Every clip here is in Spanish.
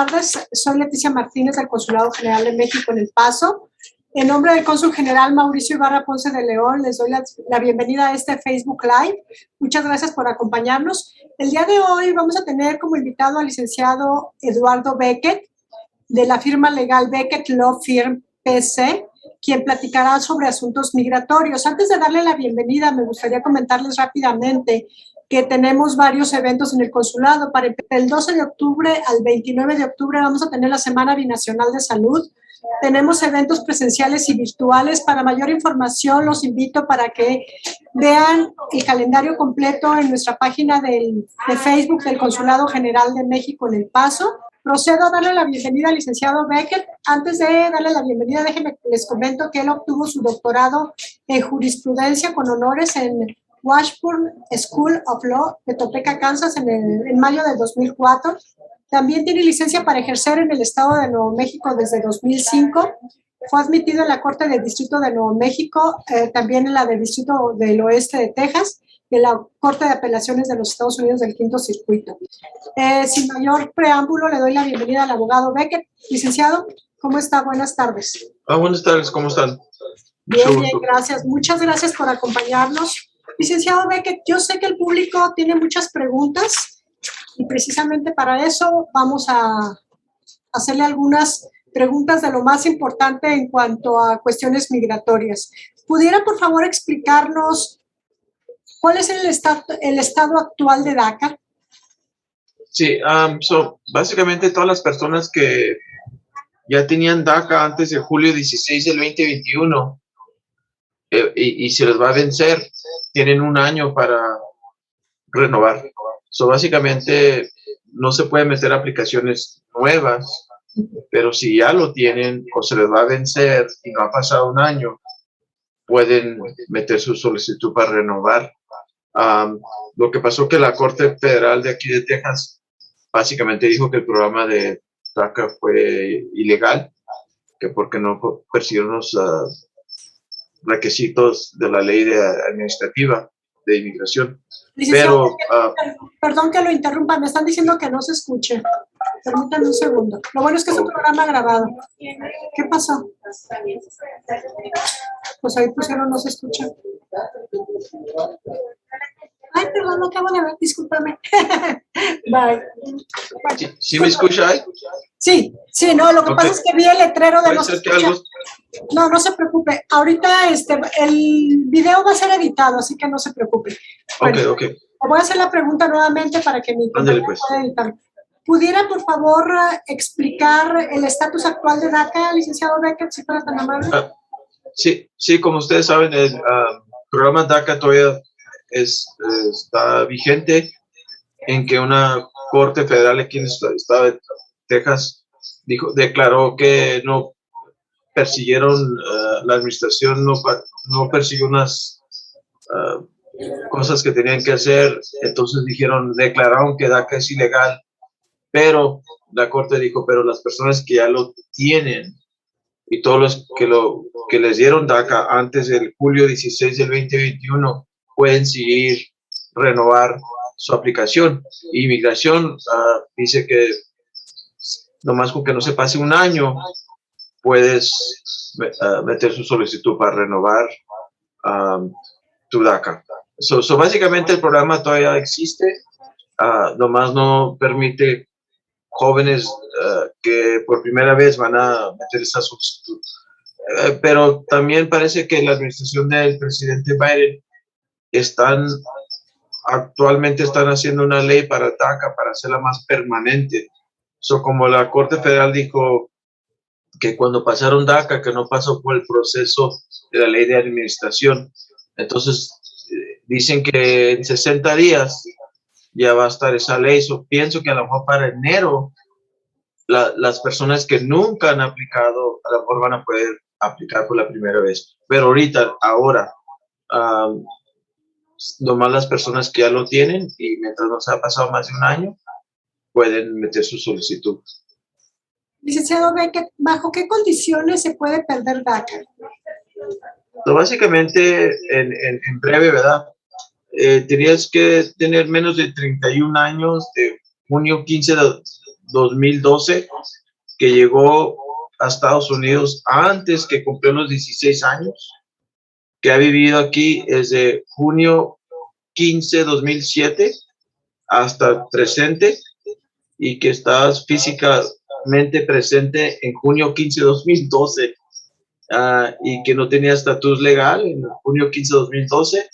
tardes. Soy Leticia Martínez del Consulado General de México en El Paso. En nombre del Cónsul General Mauricio Ibarra Ponce de León, les doy la bienvenida a este Facebook Live. Muchas gracias por acompañarnos. El día de hoy vamos a tener como invitado al licenciado Eduardo Beckett, de la firma legal Beckett Law Firm PC, quien platicará sobre asuntos migratorios. Antes de darle la bienvenida, me gustaría comentarles rápidamente que tenemos varios eventos en el consulado. Para el 12 de octubre al 29 de octubre vamos a tener la Semana Binacional de Salud. Tenemos eventos presenciales y virtuales. Para mayor información, los invito para que vean el calendario completo en nuestra página de Facebook del Consulado General de México en El Paso. Procedo a darle la bienvenida al licenciado Beckett. Antes de darle la bienvenida, déjenme les comento que él obtuvo su doctorado en jurisprudencia con honores en Washburn School of Law de Topeka, Kansas, en mayo del 2004. También tiene licencia para ejercer en el estado de Nuevo México desde 2005. Fue admitido en la Corte del Distrito de Nuevo México, también en la del Distrito del Oeste de Texas, y en la Corte de Apelaciones de los Estados Unidos del Quinto Circuito. Sin mayor preámbulo, le doy la bienvenida al abogado Beckett. Licenciado, ¿cómo está? Buenas tardes. Buenas tardes, ¿cómo están? Bien, gracias. Muchas gracias por acompañarnos. Licenciado Beckett, yo sé que el público tiene muchas preguntas y precisamente para eso vamos a hacerle algunas preguntas de lo más importante en cuanto a cuestiones migratorias. ¿Pudiera, por favor, explicarnos cuál es el estado actual de DACA? Sí, básicamente todas las personas que ya tenían DACA antes de julio 16 del 2021 y se les va a vencer, tienen un año para renovar. Básicamente no se pueden meter aplicaciones nuevas, pero si ya lo tienen o se les va a vencer y no ha pasado un año, pueden meter su solicitud para renovar. Lo que pasó que la Corte Federal de aquí de Texas básicamente dijo que el programa de DACA fue ilegal, que porque no persiguieron los requisitos de la ley administrativa de inmigración. Pero, perdón que lo interrumpa, me están diciendo que no se escuche. Permítanme un segundo. Lo bueno es que es un programa grabado. ¿Qué pasó? Pues ahí pusieron no se escucha. Ay, perdón, lo acabo de ver, discúlpame. Bye. ¿Sí me escucha ahí? Sí, no, lo que pasa es que vi el letrero de no se escucha. Algo... No se preocupe. Ahorita el video va a ser editado, así que no se preocupe. Bueno, ok. Voy a hacer la pregunta nuevamente para que mi compañero pueda editar. ¿Pudiera, por favor, explicar el estatus actual de DACA, licenciado Beckett, si fuera tan amable? Sí, como ustedes saben, el programa DACA todavía está vigente, en que una corte federal aquí en el estado de Texas declaró que no persiguieron, la administración no persiguió unas cosas que tenían que hacer. Entonces declararon que DACA es ilegal, pero la corte dijo, pero las personas que ya lo tienen y todos los que les dieron DACA antes del julio 16 del 2021 pueden seguir renovar su aplicación. Inmigración dice que nomás con que no se pase un año puedes meter su solicitud para renovar tu DACA. Básicamente el programa todavía existe, nomás no permite jóvenes que por primera vez van a meter esa solicitud. Pero también parece que la administración del presidente Biden actualmente están haciendo una ley para DACA para hacerla más permanente. Como la Corte Federal dijo que cuando pasaron DACA, que no pasó por el proceso de la ley de administración, entonces dicen que en 60 días ya va a estar esa ley. Pienso que a lo mejor para enero las personas que nunca han aplicado a lo mejor van a poder aplicar por la primera vez. Pero ahora, nomás las personas que ya lo tienen y mientras no se ha pasado más de un año, pueden meter su solicitud. Licenciado Beckett, ¿bajo qué condiciones se puede perder DACA? Básicamente, en breve, ¿verdad? Tenías que tener menos de 31 años de junio 15 2012, que llegó a Estados Unidos antes que cumplió los 16 años, que ha vivido aquí desde junio 15, 2007 hasta el presente, y que está físicamente presente en junio 15, 2012, y que no tenía estatus legal en junio 15, 2012,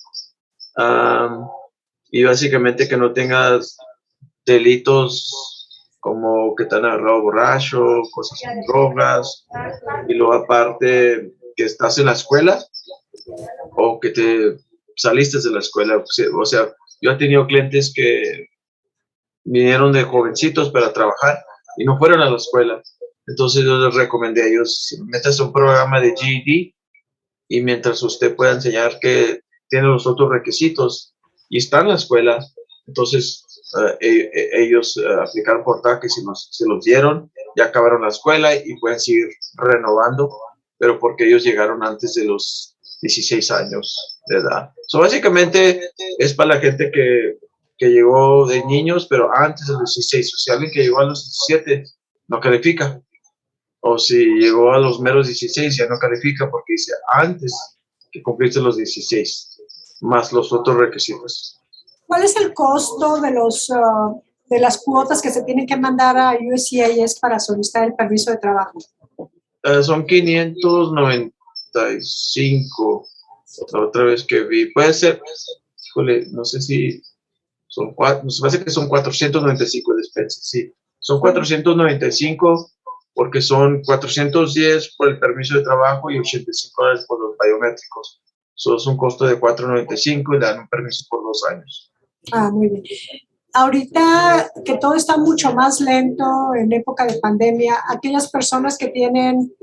y básicamente que no tengas delitos como que te han agarrado borracho, cosas con drogas, y luego aparte que estás en la escuela o que te saliste de la escuela. O sea, yo he tenido clientes que vinieron de jovencitos para trabajar y no fueron a la escuela. Entonces yo les recomendé a ellos, métase a un programa de GED, y mientras usted pueda enseñar que tiene los otros requisitos y está en la escuela, entonces ellos aplicaron por DACA y se los dieron, ya acabaron la escuela y pueden seguir renovando, pero porque ellos llegaron antes de los 16 años de edad. So, básicamente es para la gente que llegó de niños, pero antes de los 16. O si alguien que llegó a los 17 no califica, o si llegó a los meros 16 ya no califica porque dice antes que cumpliste los 16, más los otros requisitos. ¿Cuál es el costo de las cuotas que se tienen que mandar a USCIS para solicitar el permiso de trabajo? Son 595. Otra vez que vi, puede ser, híjole, no sé si son nos parece que son 495 de expenses, sí. Son 495 porque son 410 por el permiso de trabajo y $85 por los biométricos. Eso es un costo de 495 y le dan un permiso por 2 años. Muy bien. Ahorita que todo está mucho más lento en época de pandemia, aquellas personas que tienen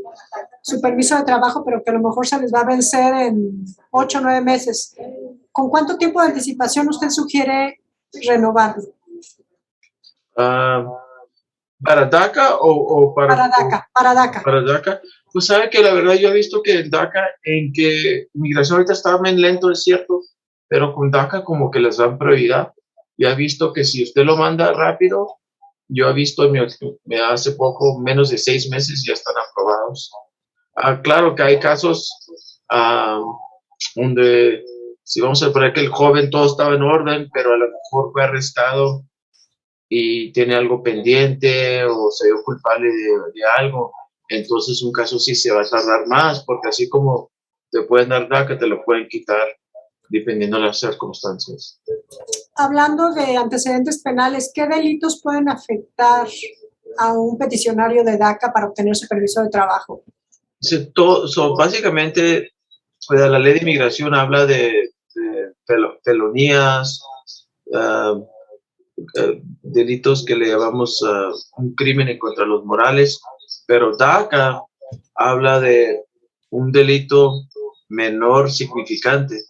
su permiso de trabajo, pero que a lo mejor se les va a vencer en 8 o 9 meses, ¿con cuánto tiempo de anticipación usted sugiere renovarlo? ¿Para DACA o para...? Para DACA, para DACA. Para DACA. Pues sabe que la verdad yo he visto que en DACA, en que inmigración ahorita está bien lento, es cierto, pero con DACA como que les dan prioridad. Ya he visto que si usted lo manda rápido, yo he visto hace poco, menos de 6 meses ya están aprobados. Claro que hay casos donde, si vamos a poner que el joven todo estaba en orden, pero a lo mejor fue arrestado y tiene algo pendiente o se dio culpable de algo, entonces un caso sí se va a tardar más, porque así como te pueden dar DACA, te lo pueden quitar dependiendo de las circunstancias. Hablando de antecedentes penales, ¿qué delitos pueden afectar a un peticionario de DACA para obtener su permiso de trabajo? Básicamente, pues, la ley de inmigración habla de felonías, delitos que le llamamos un crimen en contra de los morales, pero DACA habla de un delito menor significante,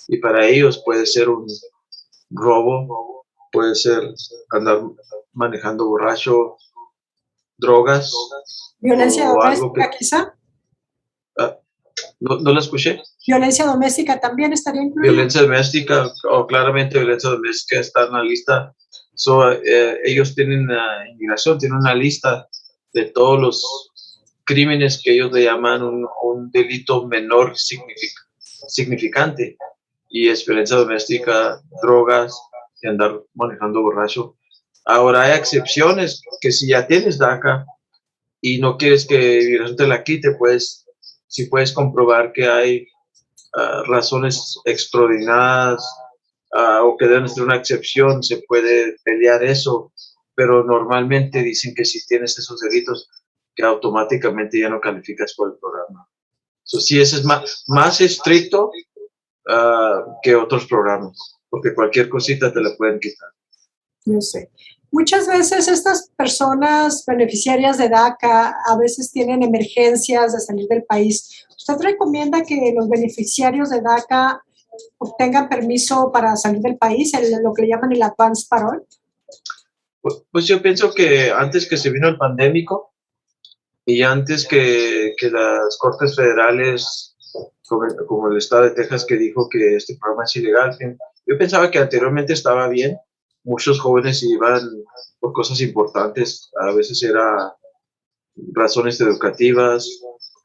y para ellos puede ser un robo, puede ser andar manejando borracho, drogas. ¿Violencia doméstica quizá? No la escuché. ¿Violencia doméstica también estaría incluida? Violencia doméstica, o claramente violencia doméstica está en la lista. Ellos tienen, inmigración tiene una lista de todos los crímenes que ellos le llaman un delito menor significante, y es violencia doméstica, drogas y andar manejando borracho. Ahora hay excepciones que si ya tienes DACA y no quieres que inmigración te la quite, pues si puedes comprobar que hay razones extraordinarias o que deben ser una excepción, se puede pelear eso, pero normalmente dicen que si tienes esos delitos, que automáticamente ya no calificas por el programa. Sí, ese es más estricto que otros programas, porque cualquier cosita te la pueden quitar. No sé. Muchas veces estas personas beneficiarias de DACA a veces tienen emergencias de salir del país. ¿Usted recomienda que los beneficiarios de DACA obtengan permiso para salir del país, lo que le llaman el advance parole? Pues yo pienso que antes que se vino el pandémico y antes que las cortes federales, como el estado de Texas, que dijo que este programa es ilegal, yo pensaba que anteriormente estaba bien. Muchos jóvenes iban por cosas importantes. A veces era razones educativas,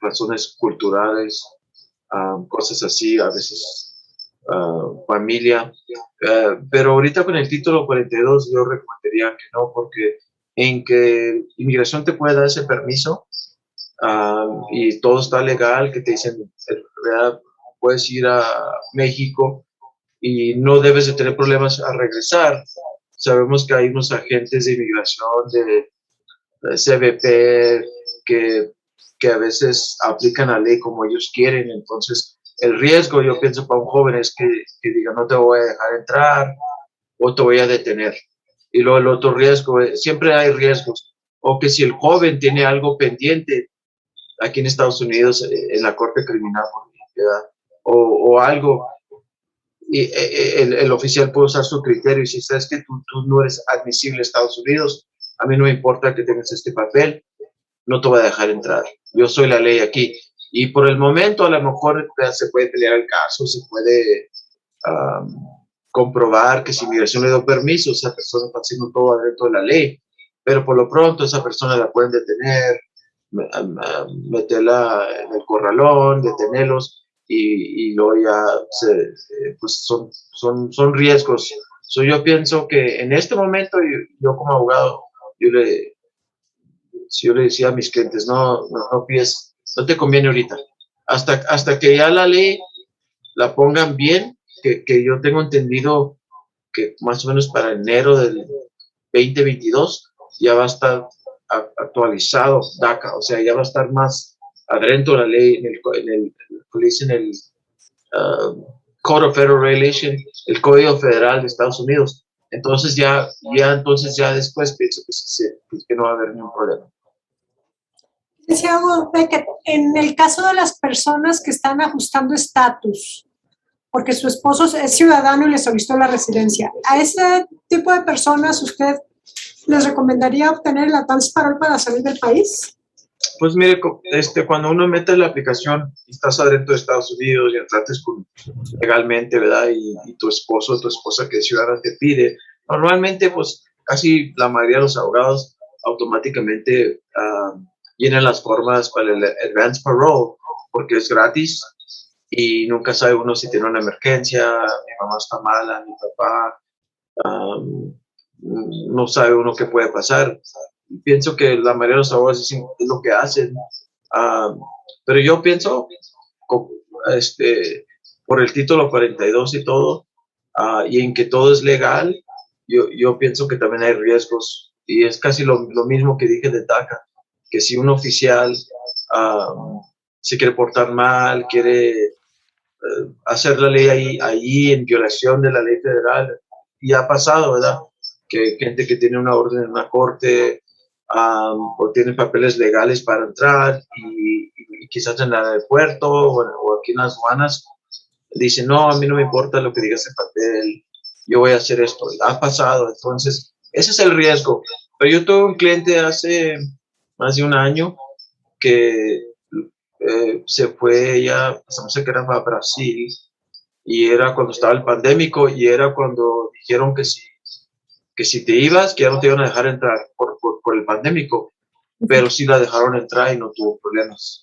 razones culturales, cosas así, a veces familia. Pero ahorita con el título 42 yo recomendaría que no, porque en que inmigración te puede dar ese permiso y todo está legal, que te dicen, ¿verdad? Puedes ir a México y no debes de tener problemas a regresar. Sabemos que hay unos agentes de inmigración de CBP que a veces aplican la ley como ellos quieren. Entonces, el riesgo, yo pienso, para un joven es que diga, no te voy a dejar entrar o te voy a detener. Y luego el otro riesgo, siempre hay riesgos. O que si el joven tiene algo pendiente aquí en Estados Unidos, en la corte criminal, ¿verdad? O algo, y el oficial puede usar su criterio y si sabes que tú no eres admisible a Estados Unidos, a mí no me importa que tengas este papel, no te voy a dejar entrar. Yo soy la ley aquí. Y por el momento a lo mejor se puede pelear el caso, se puede comprobar que si inmigración le dio permiso, esa persona está haciendo todo dentro de la ley. Pero por lo pronto esa persona la pueden detener, meterla en el corralón, detenerlos y luego ya pues son riesgos. Yo pienso que en este momento yo como abogado, yo le decía a mis clientes, no pides, no te conviene ahorita. Hasta que ya la ley la pongan bien, que yo tengo entendido que más o menos para enero del 2022 ya va a estar actualizado DACA, o sea, ya va a estar más adentro de la ley, en el Code of Federal Regulation, el Código Federal de Estados Unidos. Entonces ya después pienso que no va a haber ningún problema. Decía Beckett, en el caso de las personas que están ajustando estatus, porque su esposo es ciudadano y le solicitó la residencia, ¿a ese tipo de personas usted les recomendaría obtener el advance parole para salir del país? Pues mire, cuando uno mete la aplicación y estás adentro de Estados Unidos y entrates legalmente, ¿verdad? Y tu esposo o tu esposa que es ciudadana te pide, normalmente pues casi la mayoría de los abogados automáticamente llenan las formas para el advance parole porque es gratis y nunca sabe uno si tiene una emergencia, mi mamá está mala, mi papá, no sabe uno qué puede pasar. Pienso que la mayoría de los abogados es lo que hacen, pero yo pienso, por el título 42 y todo, y en que todo es legal, yo pienso que también hay riesgos, y es casi lo mismo que dije de DACA, que si un oficial se quiere portar mal, quiere hacer la ley ahí en violación de la ley federal, y ha pasado, ¿verdad? Que gente que tiene una orden en una corte o tiene papeles legales para entrar y quizás en el aeropuerto o aquí en las aduanas dicen, no, a mí no me importa lo que diga ese papel, yo voy a hacer esto. Ha pasado, entonces ese es el riesgo. Pero yo tuve un cliente hace más de un año que se fue ella, no sé que era para Brasil, y era cuando estaba el pandémico y era cuando dijeron que si te ibas, que ya no te iban a dejar entrar por el pandémico, pero sí la dejaron entrar y no tuvo problemas.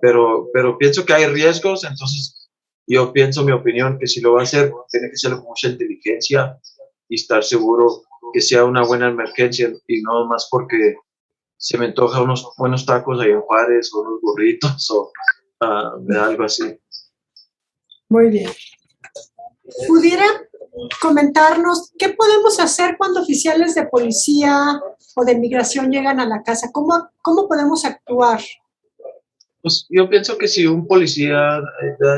Pero pienso que hay riesgos, entonces yo pienso, mi opinión, que si lo va a hacer, tiene que ser con mucha inteligencia y estar seguro que sea una buena emergencia y no más porque se me antoja unos buenos tacos ahí en Juárez o unos burritos o algo así. Muy bien. ¿Pudiera comentarnos qué podemos hacer cuando oficiales de policía o de migración llegan a la casa? ¿Cómo podemos actuar? Pues yo pienso que si un policía,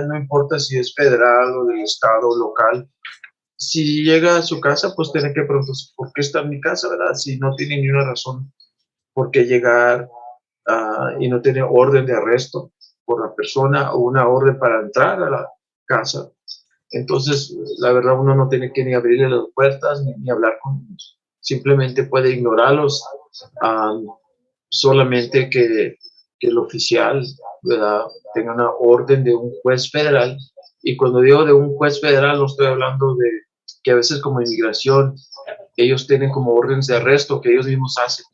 no importa si es federal o del estado o local, si llega a su casa, pues tiene que preguntarse por qué está en mi casa, ¿verdad? Si no tiene ni una razón por qué llegar y no tiene orden de arresto por la persona o una orden para entrar a la casa. Entonces, la verdad, uno no tiene que ni abrirle las puertas ni hablar con ellos. Simplemente puede ignorarlos, solamente que el oficial, ¿verdad?, tenga una orden de un juez federal. Y cuando digo de un juez federal, no estoy hablando que a veces como inmigración, ellos tienen como órdenes de arresto que ellos mismos hacen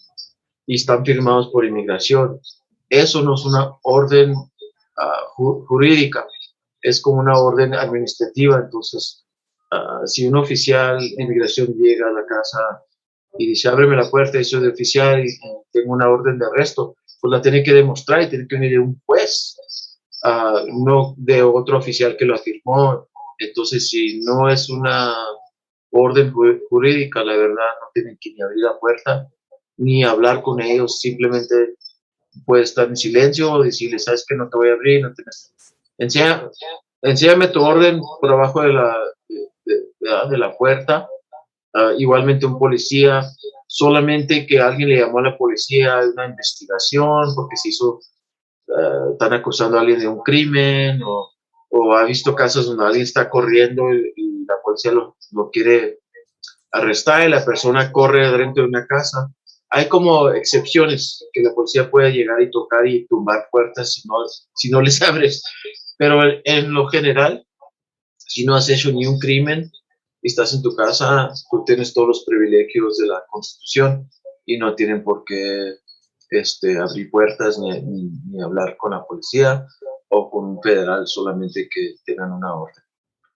y están firmados por inmigración. Eso no es una orden jurídica, es como una orden administrativa. Entonces, si un oficial de inmigración llega a la casa y dice, ábreme la puerta, y soy de oficial y tengo una orden de arresto, pues la tiene que demostrar y tiene que venir de un juez, no de otro oficial que lo afirmó. Entonces, si no es una orden jurídica, la verdad, no tienen que ni abrir la puerta ni hablar con ellos, simplemente puede estar en silencio o decirle, sabes que no te voy a abrir, no tienes... Enséñame tu orden por abajo de la puerta. Igualmente un policía, solamente que alguien le llamó a la policía a una investigación porque se hizo, están acusando a alguien de un crimen o ha visto casos donde alguien está corriendo y la policía lo quiere arrestar y la persona corre dentro de una casa. Hay como excepciones que la policía puede llegar y tocar y tumbar puertas si no les abres, pero en lo general, si no has hecho ni un crimen y estás en tu casa, tú tienes todos los privilegios de la Constitución y no tienen por qué abrir puertas ni hablar con la policía o con un federal, solamente que tengan una orden.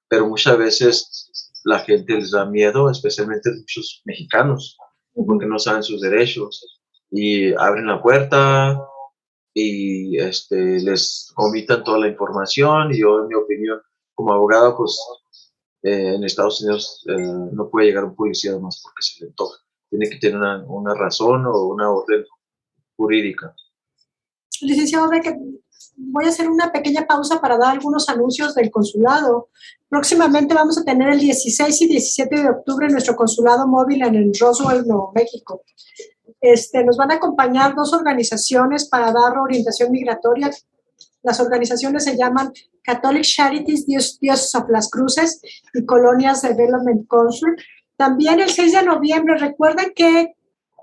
Pero muchas veces la gente les da miedo, especialmente muchos mexicanos, porque no saben sus derechos y abren la puerta y les omitan toda la información. Y yo, en mi opinión, como abogado, pues en Estados Unidos no puede llegar un policía más porque se le antoja. Tiene que tener una razón o una orden jurídica. Licenciado Becker, voy a hacer una pequeña pausa para dar algunos anuncios del consulado. Próximamente vamos a tener el 16 y 17 de octubre nuestro consulado móvil en Roswell, Nuevo México. Nos van a acompañar dos organizaciones para dar orientación migratoria. Las organizaciones se llaman Catholic Charities Diocese of Las Cruces y Colonias Development Council. También el 6 de noviembre, recuerden que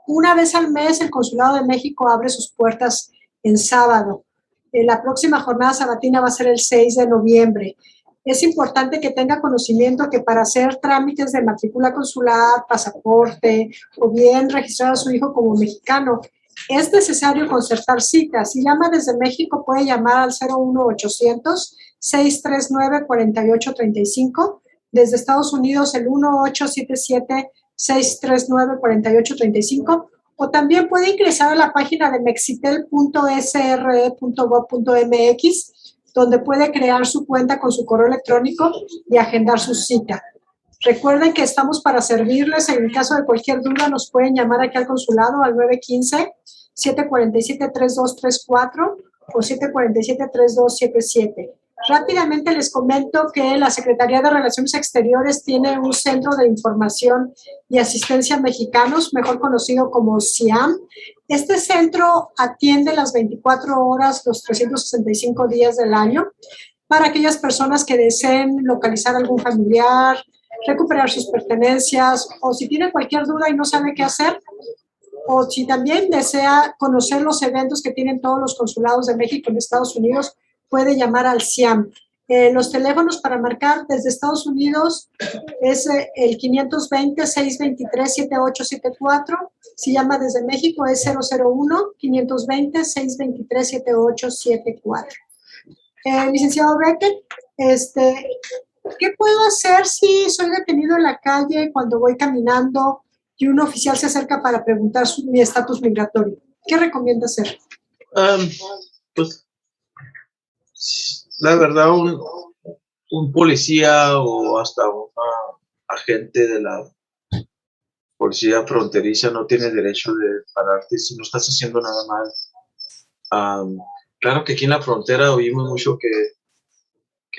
una vez al mes el Consulado de México abre sus puertas en sábado. La próxima jornada sabatina va a ser el 6 de noviembre. Es importante que tenga conocimiento que para hacer trámites de matrícula consular, pasaporte o bien registrar a su hijo como mexicano, es necesario concertar citas. Si llama desde México, puede llamar al 01800-639-4835. Desde Estados Unidos, el 1877-639-4835. O también puede ingresar a la página de mexitel.sre.gov.mx, donde puede crear su cuenta con su correo electrónico y agendar su cita. Recuerden que estamos para servirles. En caso de cualquier duda, nos pueden llamar aquí al consulado al 915-747-3234 o 747-3277. Rápidamente les comento que la Secretaría de Relaciones Exteriores tiene un centro de información y asistencia a mexicanos, mejor conocido como CIAM. Este centro atiende las 24 horas, los 365 días del año, para aquellas personas que deseen localizar algún familiar, recuperar sus pertenencias, o si tiene cualquier duda y no sabe qué hacer, o si también desea conocer los eventos que tienen todos los consulados de México en Estados Unidos, puede llamar al CIAM. Los teléfonos para marcar desde Estados Unidos es el 520-623-7874. Si llama desde México es 001-520-623-7874. Licenciado Becker, ¿qué puedo hacer si soy detenido en la calle cuando voy caminando y un oficial se acerca para preguntar mi estatus migratorio? ¿Qué recomienda hacer? Pues, la verdad, un policía o hasta un agente de la policía fronteriza no tiene derecho de pararte si no estás haciendo nada mal. Claro que aquí en la frontera oímos mucho que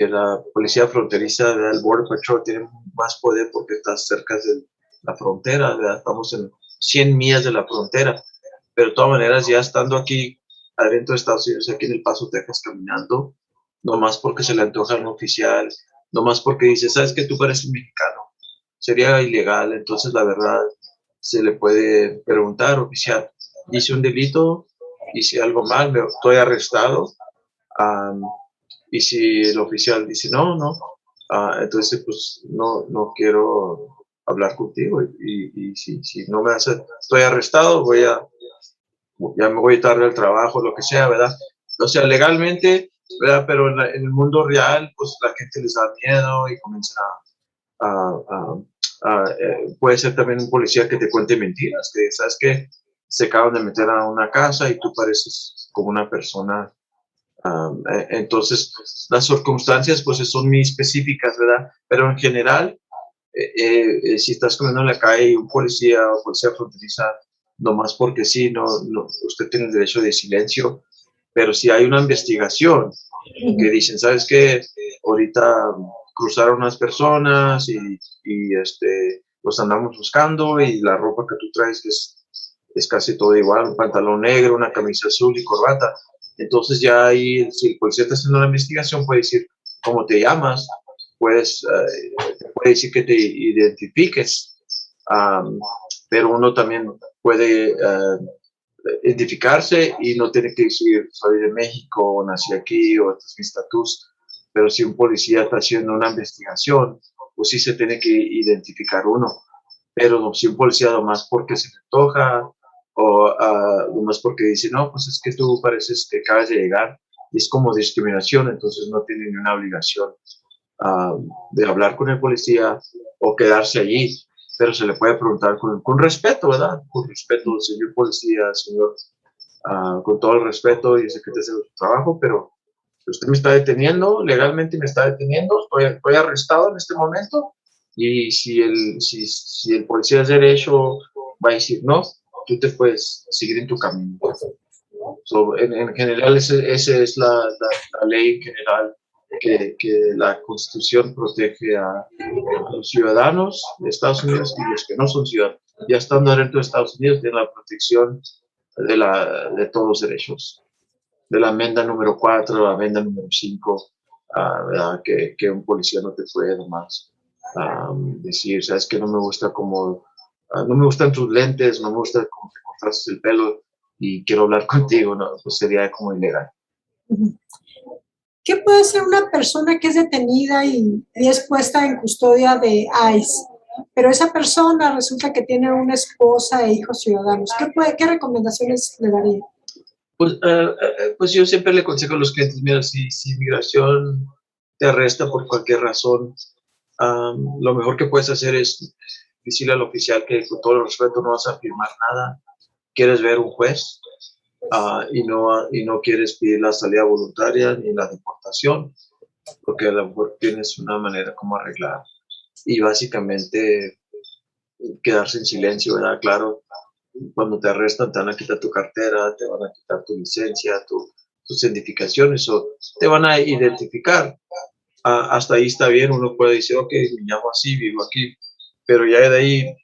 la policía fronteriza, el Border Patrol, tiene más poder porque estás cerca de la frontera, ¿verdad? Estamos en 100 millas de la frontera, pero de todas maneras, ya estando aquí adentro de Estados Unidos, aquí en El Paso, Texas, caminando, nomás porque se le antoja a un oficial, nomás porque dice, ¿sabes que tú pareces mexicano? Sería ilegal. Entonces, la verdad, se le puede preguntar, oficial, hice un delito, hice algo mal, estoy arrestado. Y si el oficial dice, no, Entonces, pues no quiero hablar contigo y si no me hace, estoy arrestado, ya me voy tarde al trabajo, lo que sea, ¿verdad? O sea, legalmente, ¿verdad? Pero en el mundo real, pues la gente les da miedo y comienzan puede ser también un policía que te cuente mentiras, que sabes que se acaban de meter a una casa y tú pareces como una persona. Entonces, las circunstancias pues son muy específicas, ¿verdad? Pero en general, si estás caminando en la calle y un policía o policía fronteriza, nomás porque sí, usted tiene el derecho de silencio, pero si hay una investigación que dicen, ¿sabes qué? Ahorita cruzaron unas personas y los andamos buscando y la ropa que tú traes es casi todo igual, un pantalón negro, una camisa azul y corbata. Entonces ya ahí, si el policía está haciendo una investigación, puede decir cómo te llamas, puede decir que te identifiques, pero uno también puede identificarse y no tiene que decir soy de México, nací aquí o este es mi estatus, pero si un policía está haciendo una investigación, pues sí se tiene que identificar uno, pero si un policía nomás porque se le antoja o nomás porque dice, no, pues es que tú pareces que acabas de llegar, es como discriminación, entonces no tiene ni una obligación de hablar con el policía o quedarse allí, pero se le puede preguntar con respeto, ¿verdad? Con respeto, señor policía, señor, con todo el respeto, yo sé que te hace su trabajo, pero usted me está deteniendo, legalmente me está deteniendo, estoy arrestado en este momento, y si el policía es derecho, va a decir no, tú te puedes seguir en tu camino. So, en general, esa es la ley en general que la Constitución protege a los ciudadanos de Estados Unidos y los que no son ciudadanos. Ya estando dentro de Estados Unidos, tienen la protección de todos los derechos. De la enmienda número 4, la enmienda número 5, que un policía no te puede nomás decir, sabes que no me gusta como, no me gustan tus lentes, no me gusta cómo te cortaste el pelo y quiero hablar contigo, no, pues sería como ilegal. ¿Qué puede ser una persona que es detenida y es puesta en custodia de ICE? Pero esa persona resulta que tiene una esposa e hijos ciudadanos. ¿Qué recomendaciones le daría? Pues yo siempre le aconsejo a los clientes, mira, si inmigración te arresta por cualquier razón, lo mejor que puedes hacer es decirle al oficial que con todo el respeto no vas a firmar nada, quieres ver un juez y no quieres pedir la salida voluntaria ni la deportación, porque a lo mejor tienes una manera como arreglar y básicamente quedarse en silencio, ¿verdad? Claro, cuando te arrestan te van a quitar tu cartera, te van a quitar tu licencia, tus identificaciones o te van a identificar. Hasta ahí está bien, uno puede decir, ok, me llamo así, vivo aquí, pero ya de ahí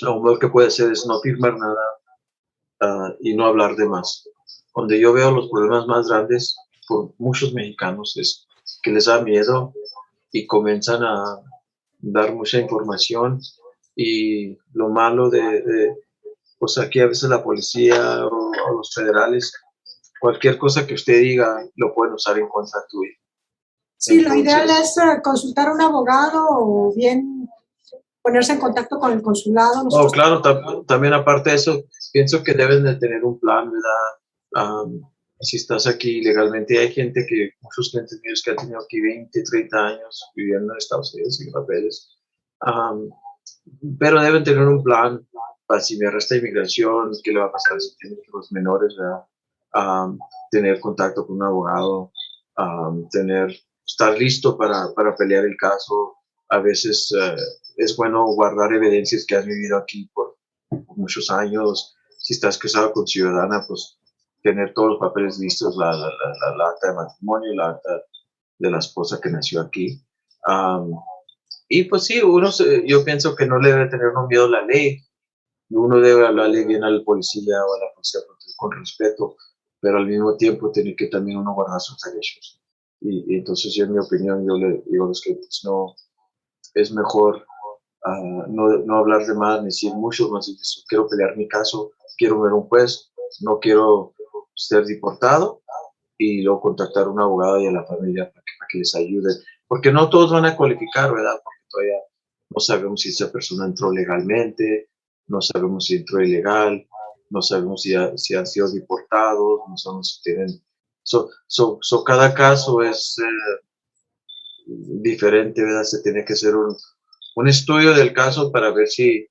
lo mejor que puede hacer es no firmar nada y no hablar de más. Donde yo veo los problemas más grandes por muchos mexicanos es que les da miedo y comienzan a dar mucha información y lo malo pues aquí a veces la policía o los federales, cualquier cosa que usted diga lo pueden usar en contra tuya. Sí, entonces, lo ideal es consultar a un abogado o bien ponerse en contacto con el consulado. Oh, claro, también aparte de eso, pienso que deben de tener un plan, ¿verdad? Si estás aquí legalmente, hay gente muchos clientes míos que han tenido aquí 20, 30 años viviendo en Estados Unidos sin papeles, pero deben tener un plan para si me arresta inmigración, qué le va a pasar si tienen hijos menores, ¿verdad? Tener contacto con un abogado, estar listo para pelear el caso. A veces es bueno guardar evidencias que has vivido aquí por muchos años. Si estás casado con ciudadana, pues tener todos los papeles listos, la acta de matrimonio, la acta de la esposa que nació aquí. Y pues sí, yo pienso que no le debe tener miedo a la ley. Uno debe hablarle bien al policía o a la policía con respeto, pero al mismo tiempo tiene que también uno guardar sus derechos. Y entonces, en mi opinión, yo le digo a los clientes, no, es mejor no hablar de más, ni decir mucho, más decir, quiero pelear mi caso, quiero ver un juez, no quiero ser deportado, y luego contactar a un abogado y a la familia para que les ayude. porque no todos van a cualificar, ¿verdad? Porque todavía no sabemos si esa persona entró legalmente, no sabemos si entró ilegal, no sabemos si han sido deportados, no sabemos si tienen... Cada caso es diferente, ¿verdad? Se tiene que hacer un estudio del caso para ver si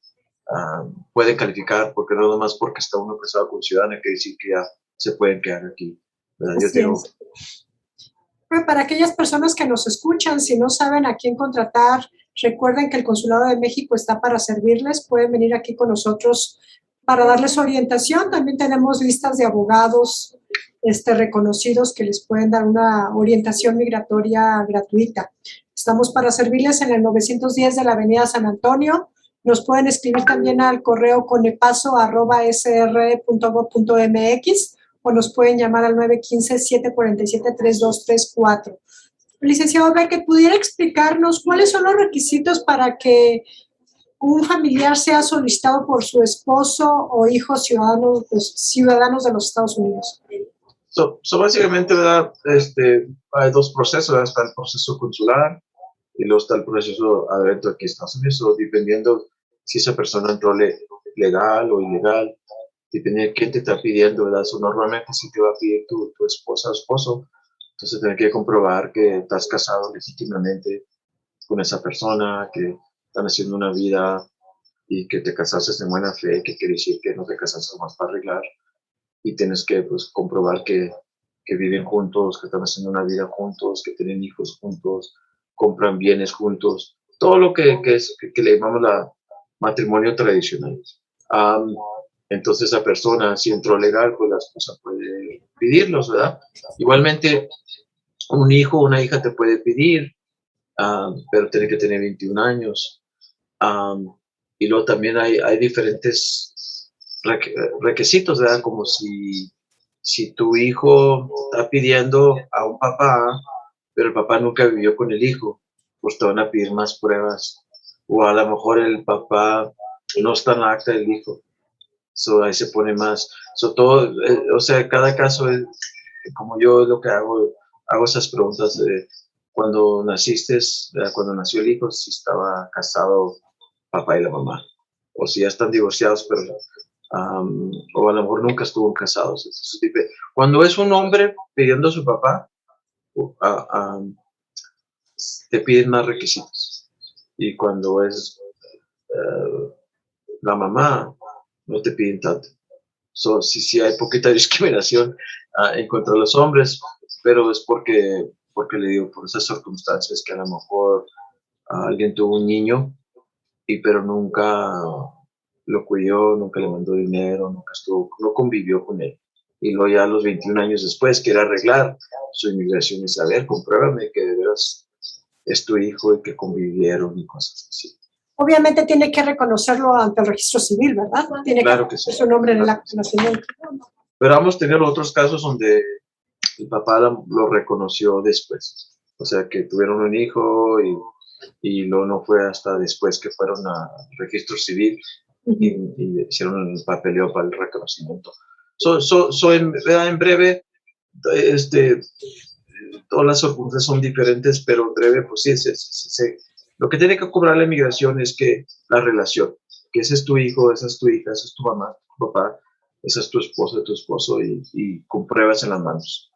pueden calificar, porque no nomás porque está uno casado con ciudadana quiere decir que ya se pueden quedar aquí, ¿verdad? Yo digo... Para aquellas personas que nos escuchan, si no saben a quién contratar, recuerden que el Consulado de México está para servirles. Pueden venir aquí con nosotros para darles orientación. También tenemos listas de abogados reconocidos que les pueden dar una orientación migratoria gratuita. Estamos para servirles en el 910 de la Avenida San Antonio. Nos pueden escribir también al correo conepaso@sr.gov.mx o nos pueden llamar al 915-747-3234. Licenciado Beckett, ¿pudiera explicarnos cuáles son los requisitos para que un familiar sea solicitado por su esposo o hijos ciudadanos de los Estados Unidos? Básicamente, ¿verdad? Hay dos procesos, ¿verdad? Está el proceso consular y luego está el proceso adentro aquí en Estados Unidos, dependiendo si esa persona entró legal o ilegal, dependiendo de quién te está pidiendo, ¿verdad? Normalmente si te va a pedir tu esposa o esposo, entonces tienes que comprobar que estás casado legítimamente con esa persona, que están haciendo una vida y que te casaste en buena fe, que quiere decir que no te casaste más para arreglar, y tienes que pues, comprobar que viven juntos, que están haciendo una vida juntos, que tienen hijos juntos, compran bienes juntos, todo lo que le llamamos matrimonio tradicional. Entonces esa persona, si entró legal, pues la esposa puede pedirlos, ¿verdad? Igualmente, un hijo o una hija te puede pedir, pero tiene que tener 21 años. Y luego también hay diferentes requisitos, ¿verdad? Como si tu hijo está pidiendo a un papá, pero el papá nunca vivió con el hijo, pues te van a pedir más pruebas. O a lo mejor el papá no está en la acta del hijo. Ahí se pone más. Todo, o sea, cada caso es, como yo lo que hago esas preguntas de cuando naciste, cuando nació el hijo, si estaba casado papá y la mamá, o si ya están divorciados, pero o a lo mejor nunca estuvo casados. Entonces, cuando es un hombre pidiendo a su papá, te piden más requisitos. Y cuando es la mamá, no te piden tanto. Sí hay poquita discriminación en contra de los hombres, pero es porque le digo, por esas circunstancias que a lo mejor alguien tuvo un niño, pero nunca lo cuidó, nunca le mandó dinero, no convivió con él. Y luego ya a los 21 años después quiere arreglar su inmigración y saber, compruébame que de veras es tu hijo y que convivieron y cosas así. Obviamente tiene que reconocerlo ante el registro civil, ¿verdad? Tiene claro que sí. Su nombre en el acta de nacimiento. Pero hemos tenido otros casos donde el papá lo reconoció después. O sea, que tuvieron un hijo y luego no fue hasta después que fueron al registro civil y hicieron el papeleo para el reconocimiento. En breve, todas las circunstancias son diferentes, pero en breve, pues sí, lo que tiene que cobrar la inmigración es que la relación, que ese es tu hijo, esa es tu hija, esa es tu mamá, tu papá, esa es tu esposa, tu esposo, y con pruebas en las manos.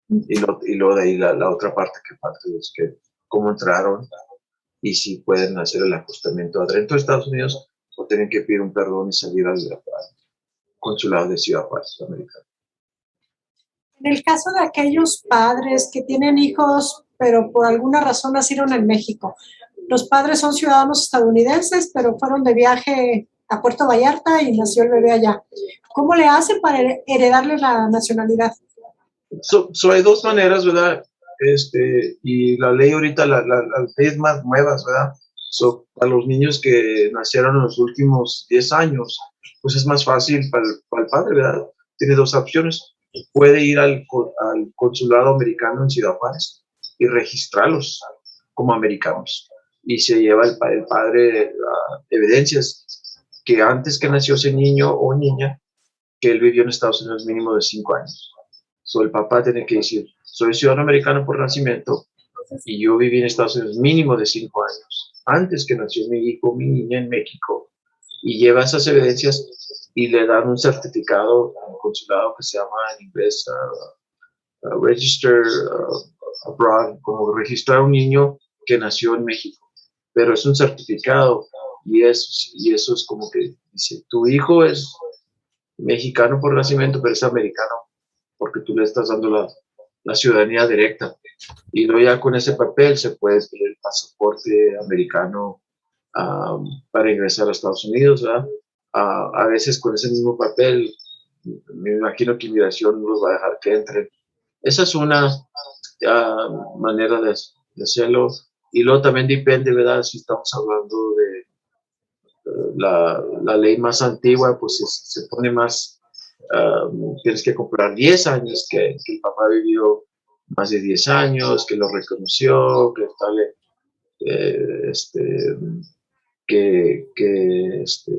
Y luego de ahí la otra parte que parte es que cómo entraron y si pueden hacer el ajustamiento adentro de Estados Unidos o tienen que pedir un perdón y salir al consulado de Ciudad Juárez, americano. En el caso de aquellos padres que tienen hijos, pero por alguna razón nacieron en México, los padres son ciudadanos estadounidenses, pero fueron de viaje a Puerto Vallarta y nació el bebé allá. ¿Cómo le hacen para heredarle la nacionalidad? Hay dos maneras, ¿verdad? Y la ley ahorita, las leyes más nuevas, ¿verdad? A los niños que nacieron en los últimos 10 años, pues es más fácil para el padre, ¿verdad? Tiene dos opciones. Puede ir al consulado americano en Ciudad Juárez y registrarlos como americanos. Y se lleva el padre evidencias que antes que nació ese niño o niña, que él vivió en Estados Unidos mínimo de 5 años. El papá tiene que decir, soy ciudadano americano por nacimiento y yo viví en Estados Unidos mínimo de 5 años, antes que nació mi hijo, mi niña en México, y lleva esas evidencias y le dan un certificado al consulado que se llama en inglés Register Abroad, como registrar a un niño que nació en México, pero es un certificado y eso es como que dice, tu hijo es mexicano por nacimiento, pero es americano porque tú le estás dando la ciudadanía directa. Y luego ya con ese papel se puede pedir el pasaporte americano para ingresar a Estados Unidos, ¿verdad? A veces con ese mismo papel, me imagino que inmigración no los va a dejar que entren. Esa es una manera de hacerlo. Y luego también depende, ¿verdad? Si estamos hablando de la ley más antigua, pues se pone más, tienes que comprar 10 años, que el papá vivió más de 10 años, que lo reconoció, que tal,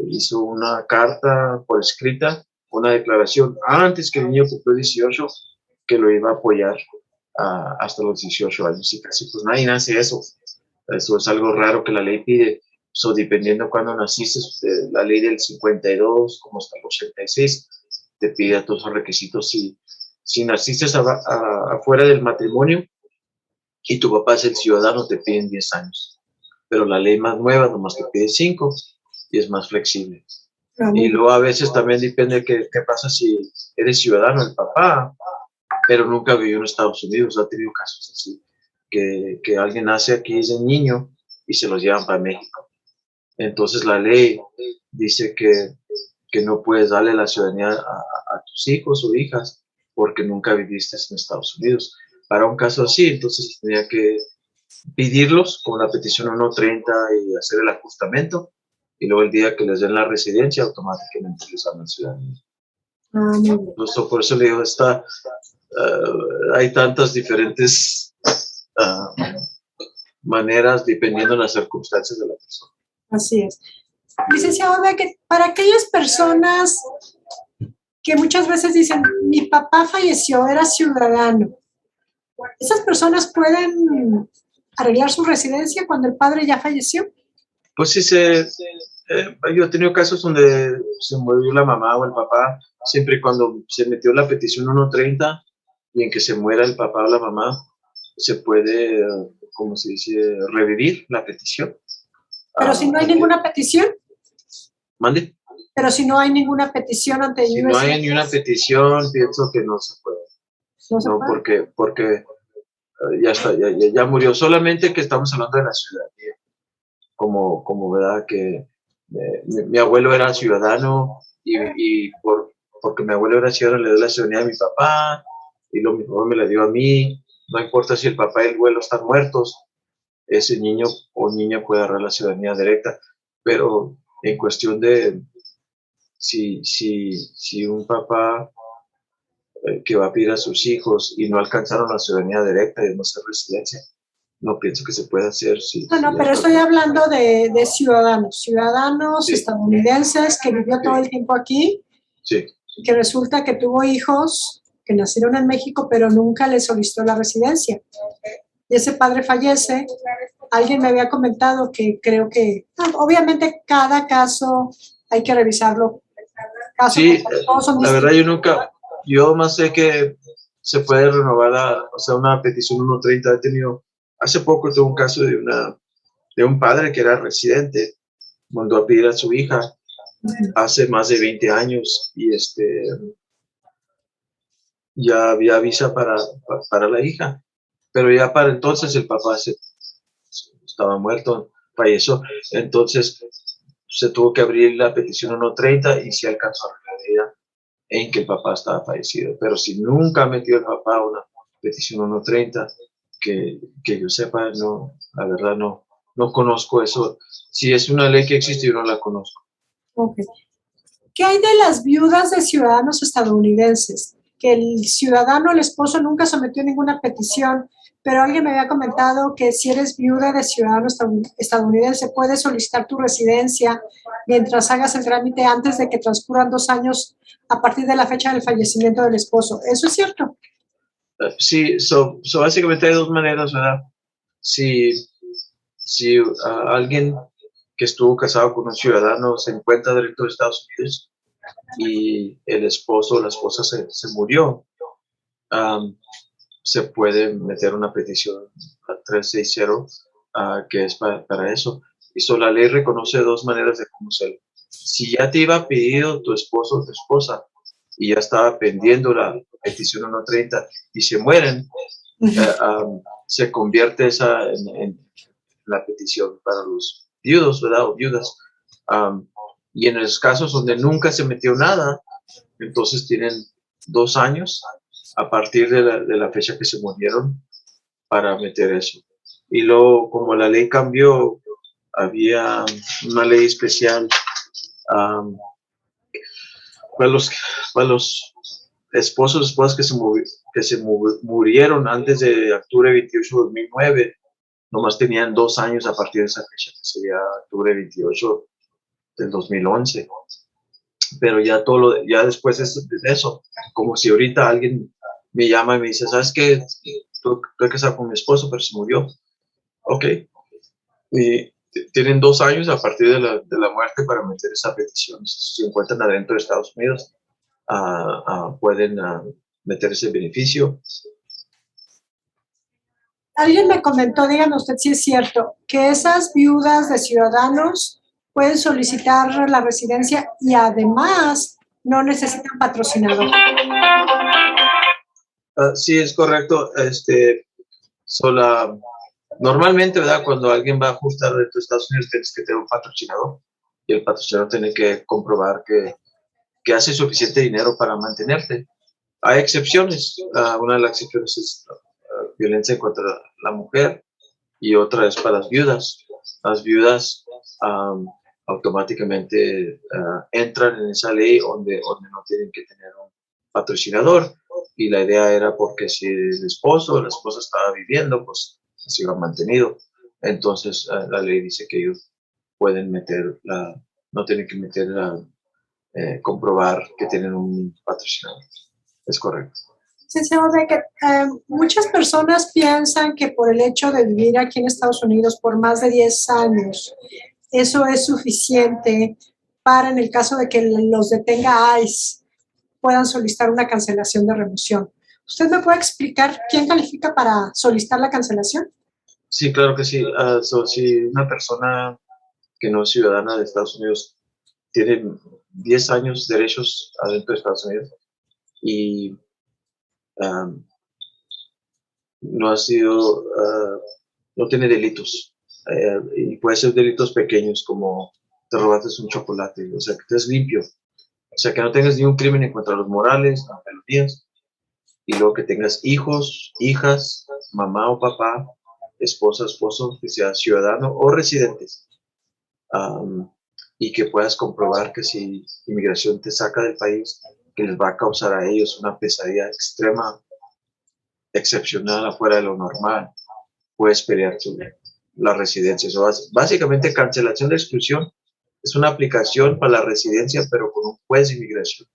hizo una carta por escrita, una declaración antes que el niño cumplió 18, que lo iba a apoyar hasta los 18 años. Y casi pues nadie hace eso. Eso es algo raro que la ley pide. So, dependiendo cuando naciste, la ley del 52, como hasta el 86, te pide todos los requisitos. Si naciste afuera del matrimonio y tu papá es el ciudadano, te piden 10 años. Pero la ley más nueva nomás te pide 5 y es más flexible. Y luego a veces también depende qué pasa si eres ciudadano, el papá, pero nunca vivió en Estados Unidos. Ha tenido casos así, que alguien nace aquí desde niño y se los llevan para México. Entonces la ley dice que no puedes darle la ciudadanía a tus hijos o hijas porque nunca viviste en Estados Unidos. Para un caso así, entonces tenía que pedirlos con la petición 130 y hacer el ajustamento, y luego el día que les den la residencia, automáticamente les dan la ciudadanía. Entonces, por eso le digo, hay tantas diferentes maneras dependiendo de las circunstancias de la persona. Así es. Licenciado, que para aquellas personas que muchas veces dicen, mi papá falleció, era ciudadano, ¿esas personas pueden arreglar su residencia cuando el padre ya falleció? Pues sí, yo he tenido casos donde se murió la mamá o el papá, siempre y cuando se metió la petición 130 y en que se muera el papá o la mamá, se puede, como se dice, revivir la petición. Pero si no hay ninguna petición. ¿Mande? Pero si no hay ninguna petición ante USCIS. Si no hay ninguna petición, pienso que no se puede. No, porque ya está, ya murió. Solamente que estamos hablando de la ciudadanía. Como verdad que mi abuelo era ciudadano y porque mi abuelo era ciudadano le dio la ciudadanía a mi papá y luego mi papá me la dio a mí. No importa si el papá y el abuelo están muertos, ese niño o niña puede agarrar la ciudadanía directa. Pero en cuestión de si un papá que va a pedir a sus hijos y no alcanzaron la ciudadanía directa y no ser residencia, no pienso que se pueda hacer. Pero estoy hablando de ciudadanos sí, estadounidenses que vivió todo el tiempo aquí, sí, y que resulta que tuvo hijos que nacieron en México, pero nunca le solicitó la residencia. Y ese padre fallece. Alguien me había comentado que creo que, obviamente, cada caso hay que revisarlo. Sí, la verdad yo más sé que se puede renovar una petición 130. He tenido, hace poco tuve un caso de un padre que era residente, mandó a pedir a su hija hace más de 20 años y ya había visa para la hija, pero ya para entonces el papá estaba muerto, falleció, entonces se tuvo que abrir la petición 130 y se alcanzó a arreglar en que el papá estaba fallecido. Pero si nunca metió el papá una petición 130, que yo sepa, no, la verdad no conozco eso. Si es una ley que existe, yo no la conozco. Okay. ¿Qué hay de las viudas de ciudadanos estadounidenses? Que el ciudadano, el esposo, nunca sometió ninguna petición, pero alguien me había comentado que si eres viuda de ciudadano estadounidense, puedes solicitar tu residencia mientras hagas el trámite antes de que transcurran 2 años a partir de la fecha del fallecimiento del esposo. ¿Eso es cierto? Sí, básicamente hay 2 maneras, ¿verdad? si alguien que estuvo casado con un ciudadano se encuentra dentro de Estados Unidos y el esposo o la esposa se murió, se puede meter una petición a 360 que es para eso. Y la ley reconoce dos maneras de cómo hacerlo. Si ya te iba pedido tu esposo o tu esposa y ya estaba pendiendo la petición 130 y se mueren, se convierte esa en la petición para los viudos, ¿verdad? O viudas. Y en los casos donde nunca se metió nada, entonces tienen 2 años a partir de la fecha que se murieron para meter eso. Y luego, como la ley cambió, había una ley especial para los esposos que se murieron antes de octubre 28 de 2009, nomás tenían 2 años a partir de esa fecha, que sería octubre 28 del 2011. Pero ya ya después de eso, como si ahorita alguien me llama y me dice, ¿sabes qué? Estoy casado con mi esposo, pero se murió. Ok. Y tienen 2 años a partir de la muerte para meter esa petición. Si se encuentran adentro de Estados Unidos, pueden meter ese beneficio. Alguien me comentó, díganme usted si es cierto, que esas viudas de ciudadanos pueden solicitar la residencia y además no necesitan patrocinador. Sí, es correcto. Normalmente, ¿verdad? Cuando alguien va a ajustar de tus Estados Unidos, tienes que tener un patrocinador y el patrocinador tiene que comprobar que hace suficiente dinero para mantenerte. Hay excepciones. Una de las excepciones es violencia contra la mujer y otra es para las viudas. Las viudas automáticamente entran en esa ley donde no tienen que tener un patrocinador, y la idea era porque si el esposo o la esposa estaba viviendo, pues se iba mantenido. Entonces la ley dice que ellos pueden no tienen que comprobar que tienen un patrocinador. Es correcto. Sí, señor Becker, muchas personas piensan que por el hecho de vivir aquí en Estados Unidos por más de 10 años, eso es suficiente para, en el caso de que los detenga ICE, puedan solicitar una cancelación de remoción. ¿Usted me puede explicar quién califica para solicitar la cancelación? Sí, claro que sí. Si una persona que no es ciudadana de Estados Unidos tiene 10 años de derechos adentro de Estados Unidos y no tiene delitos, y puede ser delitos pequeños como te robaste un chocolate, o sea, que estés limpio, o sea, que no tengas ni un crimen en contra de los morales, no felonías, y luego que tengas hijos, hijas, mamá o papá, esposa, esposo, que sea ciudadano o residentes, y que puedas comprobar que si inmigración te saca del país, que les va a causar a ellos una pesadilla extrema, excepcional, afuera de lo normal, puedes pelear la residencia. Básicamente, cancelación de exclusión es una aplicación para la residencia, pero con un juez de inmigración.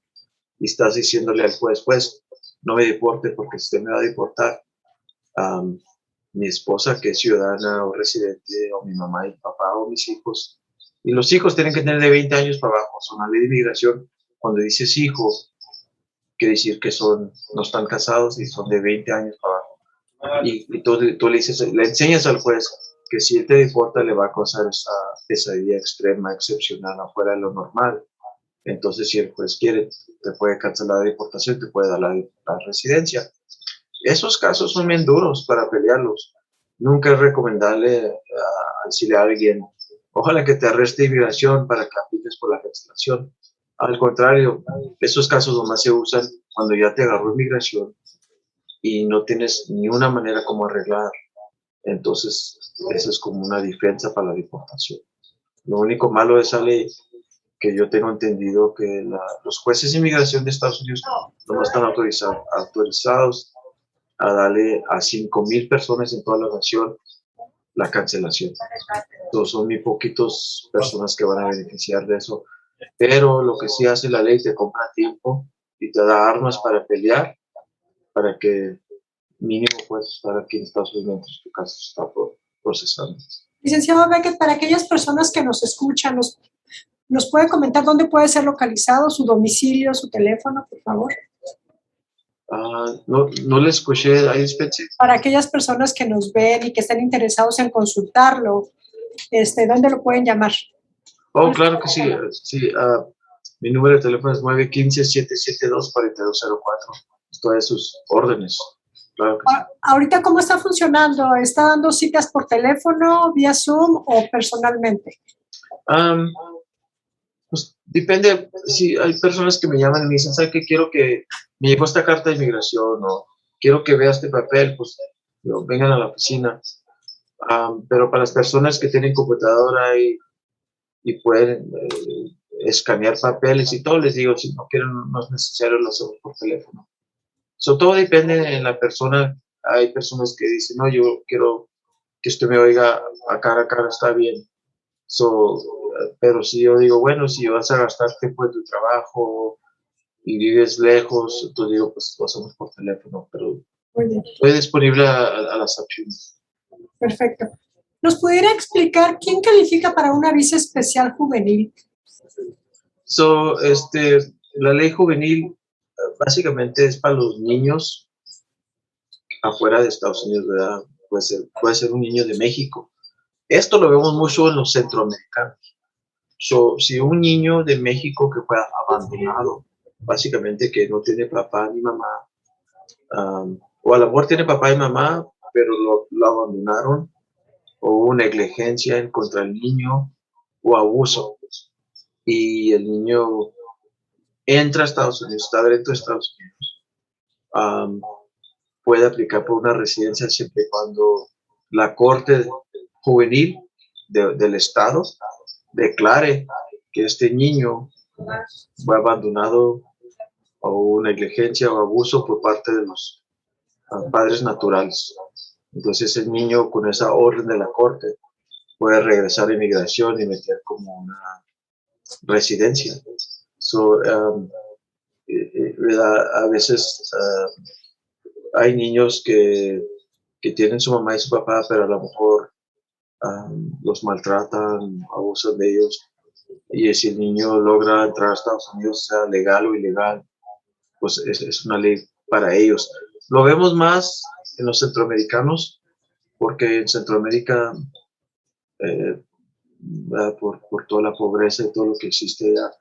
Y estás diciéndole al juez, no me deporte porque usted me va a deportar a mi esposa, que es ciudadana o residente, o mi mamá y papá, o mis hijos. Y los hijos tienen que tener de 20 años para abajo. Son la ley de inmigración. Cuando dices hijos, quiere decir que no están casados y son de 20 años para abajo. Y tú le enseñas al juez que si él te deporta le va a causar esa pesadilla extrema, excepcional, afuera de lo normal. Entonces, si el juez quiere, te puede cancelar la deportación, te puede dar la residencia. Esos casos son bien duros para pelearlos. Nunca es recomendable decirle a alguien, ojalá que te arreste inmigración para que apliques por la cancelación. Al contrario, esos casos nomás se usan cuando ya te agarró inmigración y no tienes ni una manera como arreglar. Entonces, eso es como una defensa para la deportación. Lo único malo de esa ley, que yo tengo entendido que los jueces de inmigración de Estados Unidos no están autorizados a darle a 5,000 personas en toda la nación la cancelación. Entonces, son muy poquitas personas que van a beneficiar de eso. Pero lo que sí hace la ley, te compra tiempo y te da armas para pelear, para que mínimo puedes estar aquí en Estados Unidos mientras tu caso está procesando. Licenciado Beckett, para aquellas personas que nos escuchan, ¿nos puede comentar dónde puede ser localizado, su domicilio, su teléfono, por favor? No le escuché ahí, Spencer. Para aquellas personas que nos ven y que estén interesados en consultarlo, ¿dónde lo pueden llamar? Oh, claro que sí. Mi número de teléfono es 915-772-4204. Estoy a sus órdenes. Claro que sí. Ahorita, ¿cómo está funcionando? ¿Está dando citas por teléfono, vía Zoom o personalmente? Pues depende. Si hay personas que me llaman y me dicen, ¿sabe qué? Quiero que me llegó esta carta de inmigración o quiero que vea este papel, pues vengan a la oficina. Pero para las personas que tienen computadora y pueden escanear papeles y todo, les digo, si no quieren, no es necesario, lo hacemos por teléfono. Todo depende de la persona. Hay personas que dicen, no, yo quiero que usted me oiga a cara, está bien. Pero si yo digo, bueno, si vas a gastar tiempo de tu trabajo y vives lejos, entonces digo, pues lo hacemos por teléfono, pero estoy disponible a las opciones. Perfecto. ¿Nos pudiera explicar quién califica para una visa especial juvenil? La ley juvenil básicamente es para los niños afuera de Estados Unidos, ¿verdad? Puede ser un niño de México. Esto lo vemos mucho en los centroamericanos. Si un niño de México que fue abandonado, básicamente que no tiene papá ni mamá, o a lo mejor tiene papá y mamá, pero lo abandonaron, o hubo negligencia en contra del niño, o abuso, y el niño entra a Estados Unidos, está dentro de Estados Unidos, puede aplicar por una residencia siempre y cuando la Corte Juvenil del Estado declare que este niño fue abandonado o hubo negligencia o abuso por parte de los padres naturales. Entonces el niño con esa orden de la corte puede regresar a inmigración y meter como una residencia. A veces hay niños que tienen su mamá y su papá, pero a lo mejor los maltratan, abusan de ellos. Y si el niño logra entrar a Estados Unidos, sea legal o ilegal, pues es una ley para ellos. Lo vemos más en los centroamericanos, porque en Centroamérica, por toda la pobreza y todo lo que existe ya,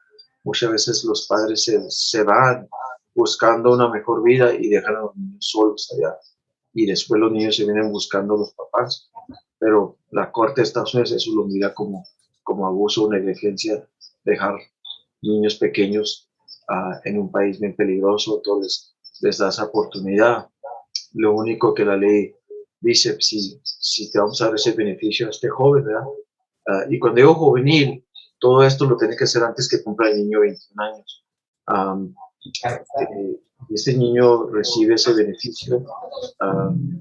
muchas veces los padres se van buscando una mejor vida y dejan a los niños solos allá. Y después los niños se vienen buscando a los papás. Pero la Corte de Estados Unidos eso lo mira como abuso o negligencia, dejar niños pequeños en un país bien peligroso, entonces les da esa oportunidad. Lo único que la ley dice, si te vamos a dar ese beneficio a este joven, ¿verdad? Y cuando digo juvenil, todo esto lo tiene que hacer antes que cumpla el niño 21 años. Este niño recibe ese beneficio,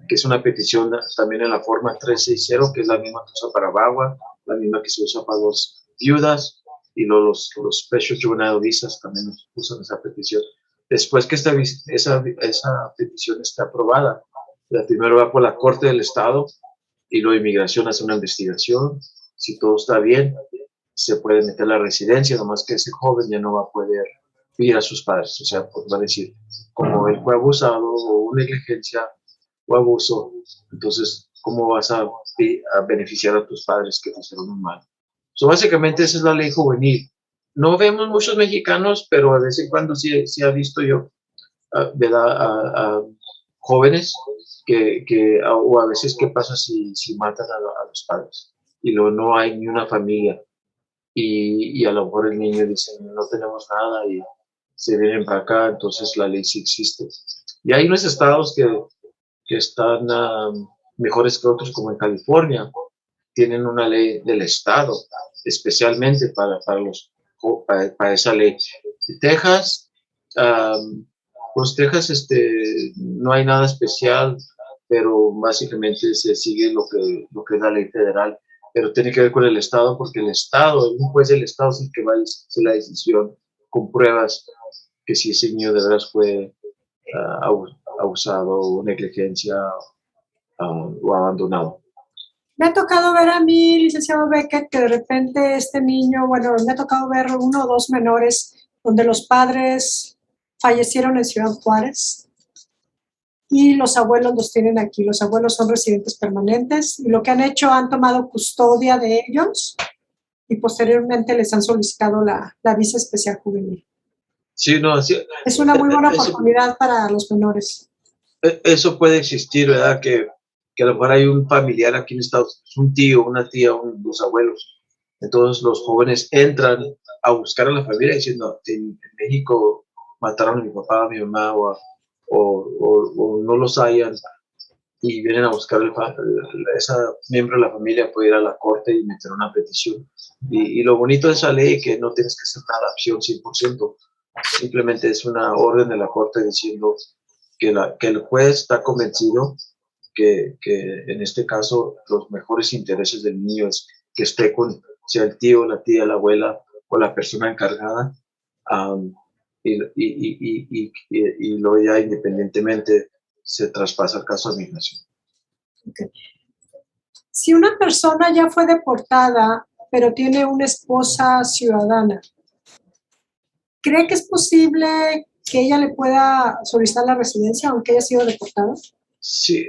que es una petición también en la forma 360, que es la misma que se usa para VAWA, la misma que se usa para los viudas, y los Special Juvenile Visas también usan esa petición. Después que esa petición está aprobada, primero va por la Corte del Estado y luego Inmigración hace una investigación. Si todo está bien, se puede meter la residencia, nomás que ese joven ya no va a poder ir a sus padres. O sea, pues va a decir, como él fue abusado o negligencia o abuso, entonces, ¿cómo vas a beneficiar a tus padres que te hicieron un mal? Básicamente esa es la ley juvenil. No vemos muchos mexicanos, pero de vez en cuando sí ha visto yo, ¿verdad? A jóvenes o a veces qué pasa si matan a los padres y luego no hay ni una familia y a lo mejor el niño dice no tenemos nada y se vienen para acá, entonces la ley sí existe. Y hay unos estados que están mejores que otros, como en California, tienen una ley del estado especialmente para esa ley. Texas, pues Texas no hay nada especial, pero básicamente se sigue lo que es la ley federal, pero tiene que ver con el estado, porque el estado, un juez del estado es el que va a hacer la decisión con pruebas que si ese niño de veras fue abusado o negligencia o abandonado. Me ha tocado ver a mí, licenciado Beckett, que de repente este niño, bueno, me ha tocado ver uno o dos menores donde los padres fallecieron en Ciudad Juárez y los abuelos los tienen aquí. Los abuelos son residentes permanentes y lo que han hecho, han tomado custodia de ellos y posteriormente les han solicitado la visa especial juvenil. Sí, no, sí, Es una muy buena oportunidad para los menores. eso puede existir, ¿verdad? Que a lo mejor hay un familiar aquí en Estados Unidos, un tío, una tía, los abuelos. Entonces los jóvenes entran a buscar a la familia diciendo, en México mataron a mi papá, a mi mamá, o no los hayan, y vienen a buscar esa miembro de la familia puede ir a la corte y meter una petición. Y lo bonito de esa ley es que no tienes que hacer una adaptación 100%, simplemente es una orden de la corte diciendo que el juez está convencido que en este caso los mejores intereses del niño es que esté con, sea el tío, la tía, la abuela o la persona encargada, um, y luego ya independientemente se traspasa el caso a migración. Okay. Si una persona ya fue deportada, pero tiene una esposa ciudadana, ¿cree que es posible que ella le pueda solicitar la residencia aunque haya sido deportada? Sí,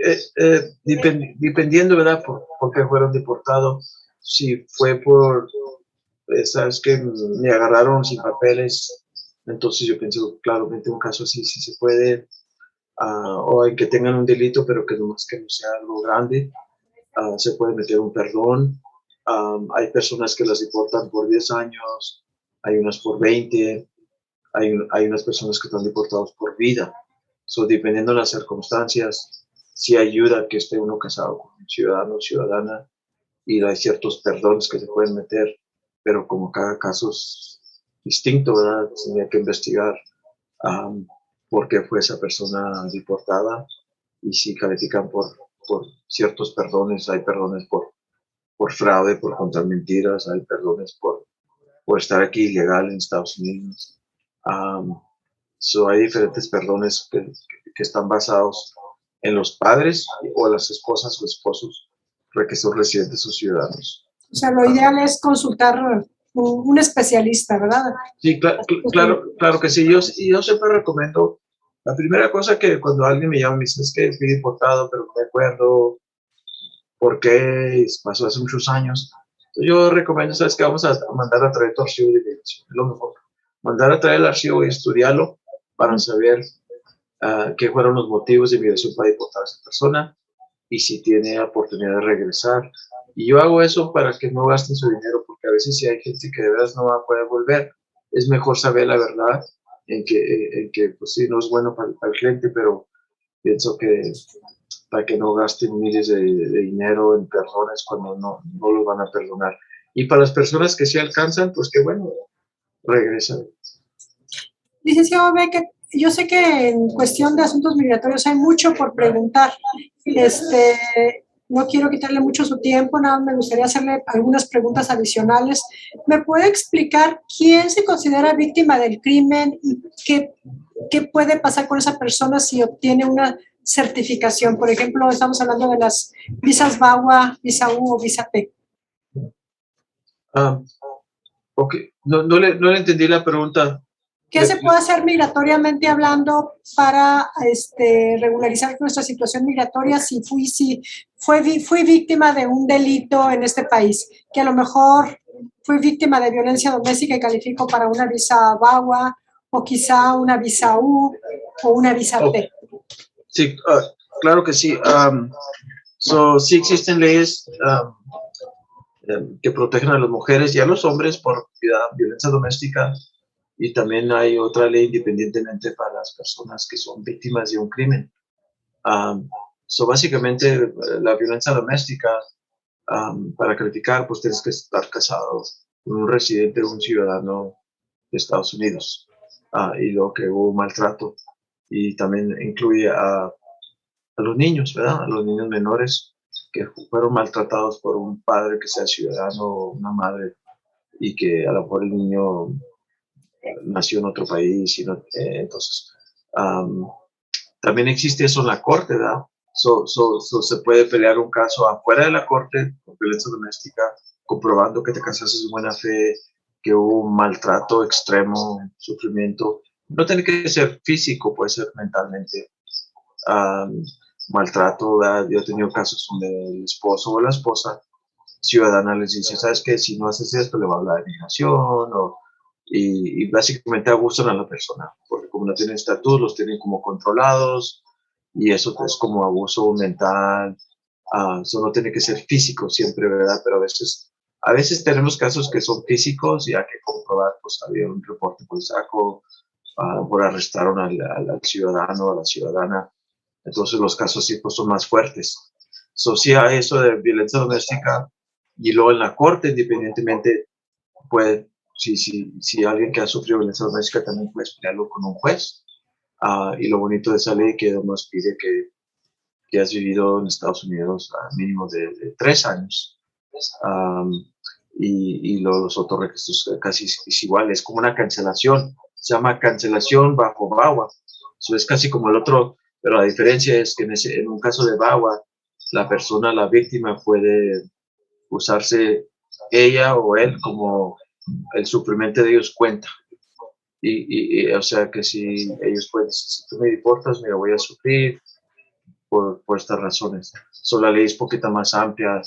dependiendo, ¿verdad? Por qué fueron deportados. Si fue por, sabes que me agarraron sin papeles, entonces yo pienso, claramente un caso así sí se puede, o en que tengan un delito, pero que no sea algo grande, se puede meter un perdón. Hay personas que las deportan por 10 años, hay unas por 20, hay unas personas que están deportados por vida. So, dependiendo de las circunstancias, sí ayuda que esté uno casado con un ciudadano o ciudadana, y hay ciertos perdones que se pueden meter, pero como cada caso es distinto, ¿verdad? Tenía que investigar por qué fue esa persona deportada y si califican por ciertos perdones. Hay perdones por fraude, por contar mentiras, hay perdones por estar aquí ilegal en Estados Unidos. Hay diferentes perdones que están basados en los padres o las esposas o esposos que son residentes o ciudadanos. O sea, lo ideal es consultar un especialista, ¿verdad? Sí, claro que sí. Yo siempre recomiendo, la primera cosa que cuando alguien me llama y me dice, es que fui deportado, pero no me acuerdo por qué, pasó hace muchos años. Yo recomiendo, ¿sabes qué? Vamos a mandar a traer tu archivo de migración, es lo mejor. Mandar a traer el archivo y estudiarlo para saber qué fueron los motivos de migración para deportar a esa persona y si tiene oportunidad de regresar. Y yo hago eso para que no gasten su dinero, porque a veces si hay gente que de verdad no va a poder volver, es mejor saber la verdad en que pues sí, no es bueno para el cliente, pero pienso que para que no gasten miles de dinero en perdones cuando no los van a perdonar. Y para las personas que sí alcanzan, pues qué bueno, regresan. Licenciado Beckett, yo sé que en cuestión de asuntos migratorios hay mucho por preguntar. No quiero quitarle mucho su tiempo, nada, me gustaría hacerle algunas preguntas adicionales. ¿Me puede explicar quién se considera víctima del crimen y qué puede pasar con esa persona si obtiene una certificación? Por ejemplo, estamos hablando de las visas VAWA, visa U o visa T. Ok, no le entendí la pregunta. ¿Qué se puede hacer migratoriamente hablando para regularizar nuestra situación migratoria si fui víctima de un delito en este país? Que a lo mejor fui víctima de violencia doméstica y califico para una visa VAWA o quizá una visa U o una visa T. Sí, claro que sí. Sí existen leyes que protegen a las mujeres y a los hombres por violencia doméstica. Y también hay otra ley independientemente para las personas que son víctimas de un crimen. Básicamente, la violencia doméstica, para calificar, pues tienes que estar casado con un residente o un ciudadano de Estados Unidos. Y lo que hubo maltrato. Y también incluye a los niños, ¿verdad? A los niños menores que fueron maltratados por un padre que sea ciudadano o una madre y que a lo mejor el niño nació en otro país, entonces también existe eso en la corte, ¿verdad? Se puede pelear un caso afuera de la corte por violencia doméstica, comprobando que te casaste de buena fe, que hubo un maltrato extremo, sufrimiento. No tiene que ser físico, puede ser mentalmente. Maltrato, ¿verdad? Yo he tenido casos donde el esposo o la esposa ciudadana les dice, ¿sabes qué? Si no haces esto, le va a hablar de migración, y básicamente abusan a la persona, porque como no tienen estatus, los tienen como controlados, y eso es como abuso mental. Eso no tiene que ser físico siempre, ¿verdad? Pero a veces tenemos casos que son físicos y hay que comprobar, pues había un reporte policíaco, por arrestaron al ciudadano o a la ciudadana. Entonces los casos sí pues, son más fuertes. Sí hay eso de violencia doméstica, y luego en la corte, independientemente, puede, si alguien que ha sufrido violencia doméstica también puede pelearlo con un juez. Y lo bonito de esa ley que nos pide que has vivido en Estados Unidos a mínimo de 3 años. Y los otros requisitos casi es igual, es como una cancelación, se llama cancelación bajo VAWA. Eso es casi como el otro, pero la diferencia es que en un caso de VAWA, la persona, la víctima, puede usarse ella o él como el sufrimiento de ellos cuenta. O sea que si ellos pueden decir, si tú me deportas, me voy a sufrir por estas razones. La ley es un poquito más amplia,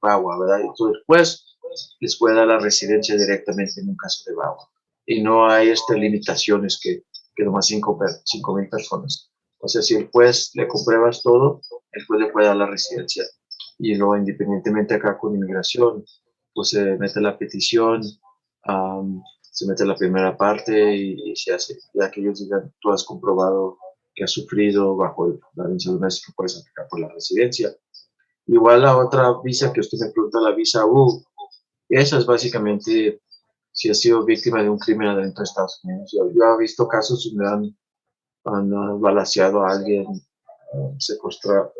VAWA, ¿verdad? Entonces, después les puede dar la residencia directamente en un caso de VAWA. Y no hay limitaciones que nomás 5,000 personas. O sea, si el juez le compruebas todo, el juez le puede dar la residencia. Y luego, independientemente acá con inmigración, pues se mete la petición, se mete la primera parte y se hace. Ya que ellos digan, tú has comprobado que has sufrido bajo la violencia doméstica, puedes aplicar por la residencia. Igual la otra visa que usted me pregunta, la visa U, esa es básicamente si has sido víctima de un crimen adentro de Estados Unidos. Yo he visto casos donde han balaceado a alguien, secuestros,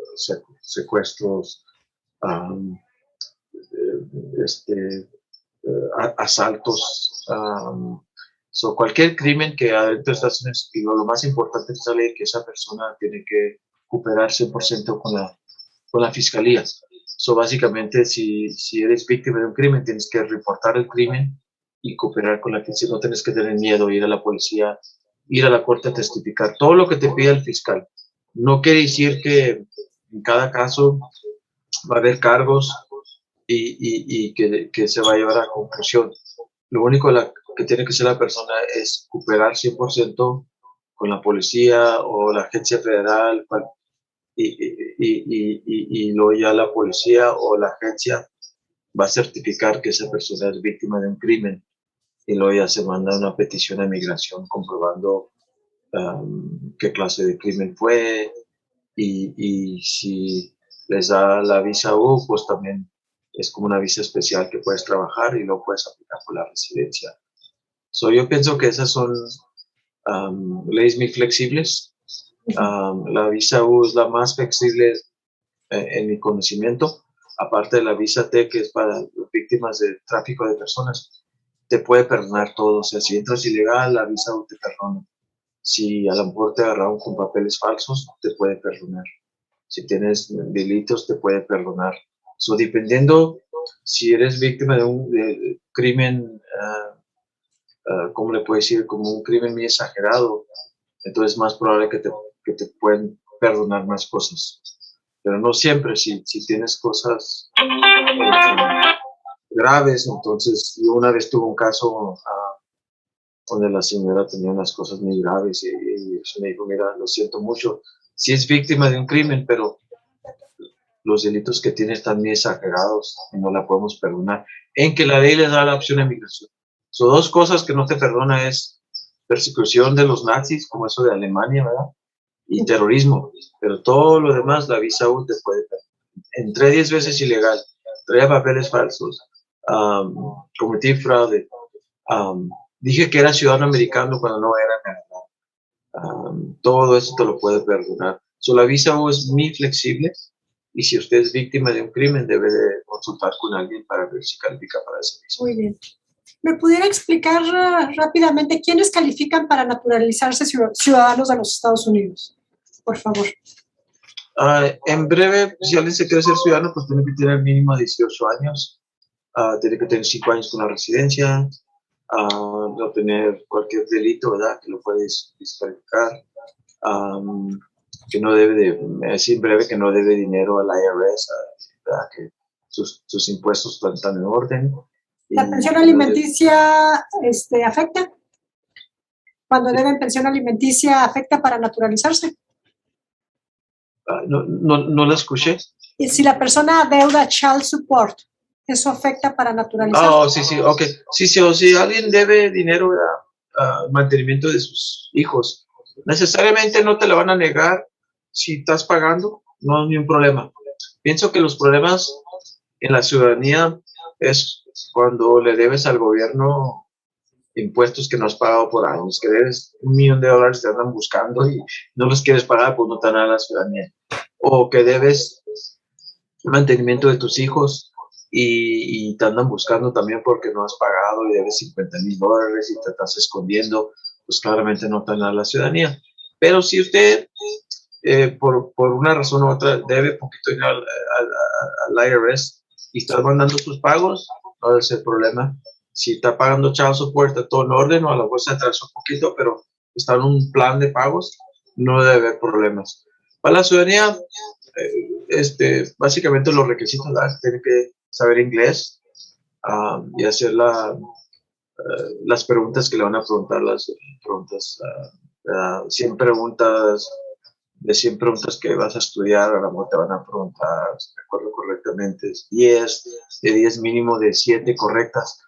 asaltos, cualquier crimen que adentro de Estados Unidos. Y lo más importante es que esa persona tiene que cooperar 100% con la fiscalía. Básicamente, si eres víctima de un crimen, tienes que reportar el crimen y cooperar con la fiscalía. No tienes que tener miedo, ir a la policía, ir a la corte a testificar. Todo lo que te pida el fiscal. No quiere decir que en cada caso va a haber cargos y que se va a llevar a conclusión. Lo único que tiene que hacer la persona es cooperar 100% con la policía o la agencia federal, y luego ya la policía o la agencia va a certificar que esa persona es víctima de un crimen, y luego ya se manda una petición a migración comprobando qué clase de crimen fue, y si les da la visa U, pues también es como una visa especial que puedes trabajar y luego puedes aplicar por la residencia. Yo pienso que esas son leyes muy flexibles. La visa U es la más flexible en mi conocimiento, aparte de la visa T, que es para víctimas de tráfico de personas. Te puede perdonar todo. O sea, si entras ilegal, la visa U te perdona. Si a lo mejor te agarraron con papeles falsos, te puede perdonar. Si tienes delitos, te puede perdonar. Dependiendo si eres víctima de un crimen, ¿cómo le puedo decir? Como un crimen muy exagerado, entonces es más probable que te pueden perdonar más cosas. Pero no siempre. Si tienes cosas graves, entonces yo una vez tuve un caso donde la señora tenía unas cosas muy graves y me dijo, mira, lo siento mucho, sí es víctima de un crimen, pero los delitos que tiene están muy exagerados y no la podemos perdonar. En que la ley les da la opción de migración. Son 2 cosas que no te perdona: es persecución de los nazis, como eso de Alemania, ¿verdad? Y terrorismo. Pero todo lo demás, la visa U te puede perdonar. Entré 10 veces ilegal, traía papeles falsos, cometí fraude, dije que era ciudadano americano cuando no era. Todo eso te lo puede perdonar. La visa U es muy flexible, y si usted es víctima de un crimen, debe de consultar con alguien para ver si califica para esa visa. Muy bien. ¿Me pudiera explicar rápidamente quiénes califican para naturalizarse ciudadanos de los Estados Unidos? Por favor. En breve, si alguien se quiere ser ciudadano, pues tiene que tener mínimo 18 años, tiene que tener 5 años con la residencia, no tener cualquier delito, ¿verdad? Que lo puedes descalificar, que no debe de, es en breve que no debe dinero al IRS, ¿verdad? Que sus impuestos están en orden. ¿La pensión alimenticia afecta? Cuando deben pensión alimenticia, ¿afecta para naturalizarse? No la escuché. Y si la persona adeuda child support, ¿eso afecta para naturalizarse? Oh, sí, ok. Sí, o si alguien debe dinero al mantenimiento de sus hijos, necesariamente no te lo van a negar si estás pagando, no hay ningún problema. Pienso que los problemas en la ciudadanía es cuando le debes al gobierno impuestos que no has pagado por años, que debes $1 millón, te andan buscando y no los quieres pagar, pues no te dan a la ciudadanía. O que debes mantenimiento de tus hijos y te andan buscando también porque no has pagado y debes $50,000 y te estás escondiendo, pues claramente no te dan a la ciudadanía. Pero si usted, por una razón u otra, debe poquito dinero al IRS y está mandando sus pagos, no debe ser problema. Si está pagando child support, está todo en orden, o a la bolsa atrasó un poquito, pero está en un plan de pagos, no debe haber problemas. Para la ciudadanía, básicamente los requisitos, tiene que saber inglés y hacer las preguntas que le van a preguntar, las preguntas, 100 preguntas, de 100 preguntas que vas a estudiar, a lo mejor te van a preguntar, si me acuerdo correctamente, 10, de 10 mínimo de 7 correctas.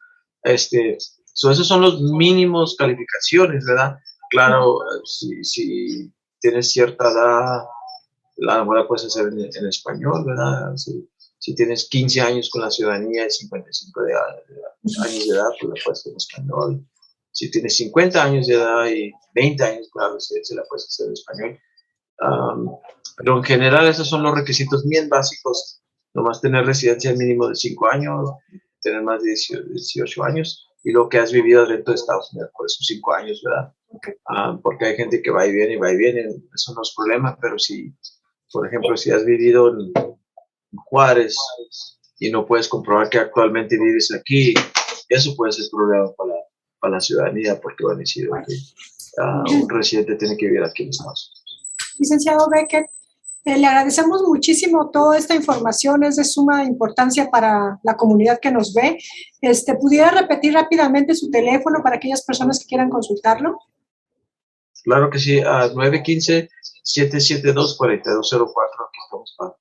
Esos son los mínimos calificaciones, ¿verdad? Claro, si tienes cierta edad, la mejor la puedes hacer en español, ¿verdad? Si tienes 15 años con la ciudadanía y 55 años de edad, pues la puedes hacer en español. Si tienes 50 años de edad y 20 años con la residencia, la puedes hacer en español. Pero en general esos son los requisitos bien básicos. Nomás tener residencia mínimo de 5 años, tener más de 18 años y lo que has vivido dentro de Estados Unidos por esos 5 años, ¿verdad? Okay. Porque hay gente que va y viene, eso no es problema, pero si, por ejemplo, si has vivido en Juárez y no puedes comprobar que actualmente vives aquí, eso puede ser problema para la ciudadanía, porque van a decir que un residente tiene que vivir aquí en Estados Unidos. Licenciado Beckett, le agradecemos muchísimo toda esta información, es de suma importancia para la comunidad que nos ve. ¿Pudiera repetir rápidamente su teléfono para aquellas personas que quieran consultarlo? Claro que sí, a 915-772-4204, aquí estamos para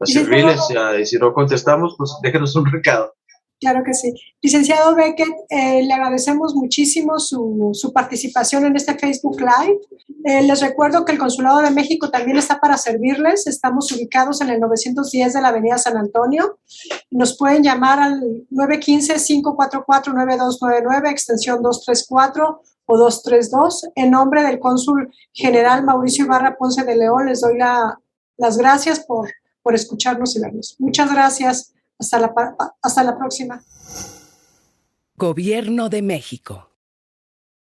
servirles, y si no contestamos, pues déjenos un recado. Claro que sí. Licenciado Beckett, le agradecemos muchísimo su participación en este Facebook Live. Les recuerdo que el Consulado de México también está para servirles. Estamos ubicados en el 910 de la Avenida San Antonio. Nos pueden llamar al 915-544-9299, extensión 234 o 232. En nombre del Cónsul General Mauricio Ibarra Ponce de León, les doy las gracias por escucharnos y vernos. Muchas gracias. Hasta la próxima. Gobierno de México.